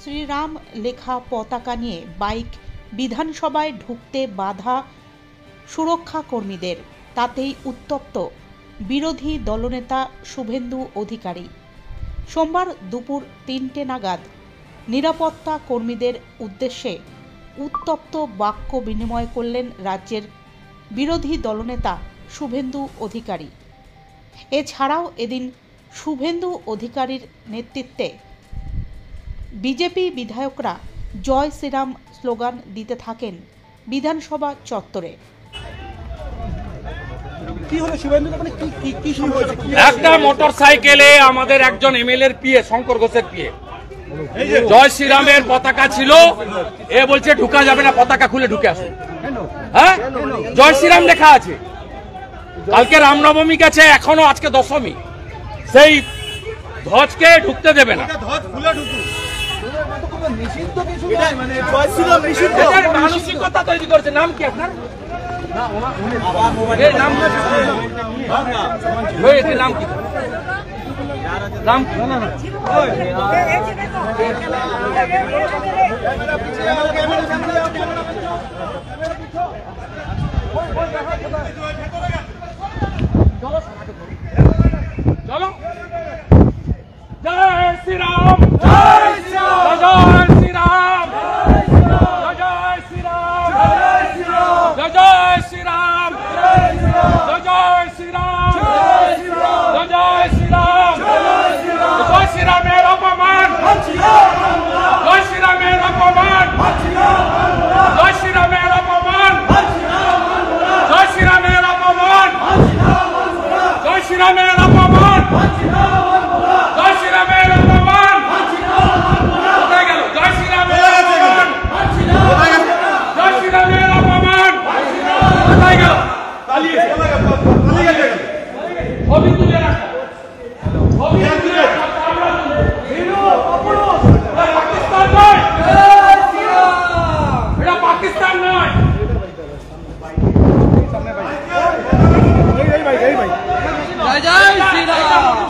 শ্রীরাম লেখা পতাকা নিয়ে বাইক বিধানসভায় ঢুকতে বাধা সুরক্ষা কর্মীদের, তাতেই উত্তপ্ত বিরোধী দলনেতা শুভেন্দু অধিকারী। সোমবার দুপুর ৩টে নাগাদ নিরাপত্তা কর্মীদের উদ্দেশ্যে উত্তপ্ত বাক্য বিনিময় করলেন রাজ্যের বিরোধী দলনেতা শুভেন্দু অধিকারী। এছাড়াও এদিন শুভেন্দু অধিকারীর নেতৃত্বে বিজেপি বিধায়করা জয় শ্রীরাম স্লোগান দিতে থাকেন বিধানসভা চত্বরে। একটা মোটরসাইকেলে আমাদের একজন এমএলএর পিএ শঙ্কর ঘোষের পিএ জয় শ্রীরামের পতাকা ছিল। এ বলছে ঢুকা যাবে না, পতাকা খুলে ঢুকে আসুন। হ্যাঁ, জয় শ্রীরাম লেখা আছে। কালকে রামনবমী গেছে, এখনো আজকে দশমী, সেই ধ্বজকে ঢুকতে দেবে না। মানসিকতা তৈরি করেছে। নাম কি আপনার? নাম কি? নাম কি? চলো। জয় শ্রীরাম, জয় শ্রীরাম, জয় শ্রীরাম, জয় শ্রীরাম, জয় শ্রীরাম, জয় শ্রীরাম, জয় শ্রীরাম, জয় শ্রীরাম, জয় শ্রীরামের অপমান, জয় শ্রীরামের অপমান, জয় শ্রীরামের অপমান, জয় শ্রীরামের অপমান, জয় শ্রীরামের অপমান, জয় শ্রীরামের অপমান। কোথায় গেল? জয় শ্রীরামের অপমান, জয় শ্রীরামের অপমান। কোথায় গেল? পালিয়ে গেল। ছবি তুলে রাখা, ছবি তুলে পাকিস্তান নয়, এটা পাকিস্তান নয়।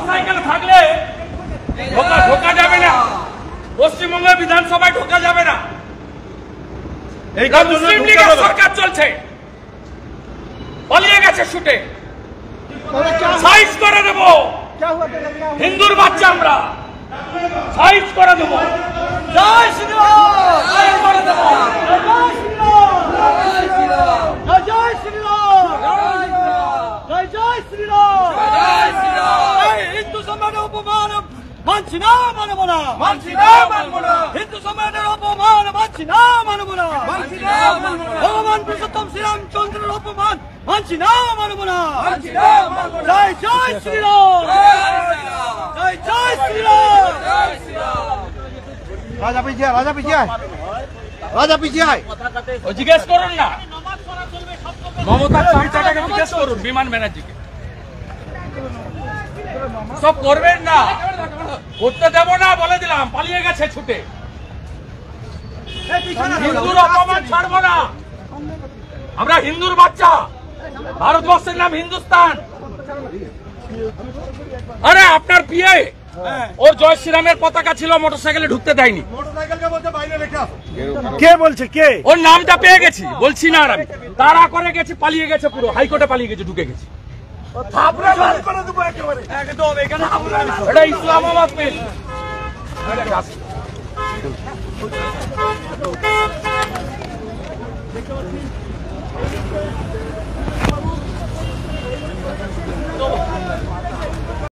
সাইকেল থাকলে ঢোকা যাবে না, পশ্চিমবঙ্গ বিধানসভায় ঢোকা যাবে না। মুসলিম লীগের সরকার চলছে, পালিয়ে গেছে ছুটে। সাইজ করে দেব, হিন্দুর বাচ্চা আমরা, সাইজ করে দেব। জয় শ্রীরাম, সাইজ করে দেব। জয় শ্রীরাম, জয় শ্রীরাম, জয় শ্রীরাম, জয় শ্রীরাম, জয় শ্রীরাম। হিন্দু সম্মানের অপমান মানছি না, মানব না, মানছি না, মানব না। হিন্দু সম্মানের অপমান মানছি না, মানব না, মানছি না, মানব না। ভগবান পুরুষোত্তম শ্রীরামচন্দ্রের অপমান মানছি না, মানব না, মানছি না, মানব না। জয় জয় শ্রীরাম, জয় জয় শ্রীরাম, জয় শ্রীরাম। রাজা পিছিয়ে, রাজা পিছিয়ে, রাজা পিছিয়ে। ও জিজ্ঞেস করুন না, মমতা চামচাটাকে জিজ্ঞেস করুন, বিমান ব্যানার্জিকে। সব করবেন না, করতে দেব না বলে দিলাম। পালিয়ে গেছে ছুটে। হিন্দুর অপমান ছাড়বো না। আমরা হিন্দুর বাচ্চা, ভারতবর্ষের নাম হিন্দুস্তান। আরে আপনার পিএ, ওর জয় শ্রীরামের পতাকা ছিল, মোটরসাইকেলে ঢুকতে দেয়নি। কে বলছে? কে? ওর নামটা পেয়ে গেছি, বলছি না আর আমি। তারা করে গেছে, পালিয়ে গেছে, পুরো হাইকোর্টে পালিয়ে গেছে, ঢুকে গেছে। এটা ইসলামাবাদ পেশ।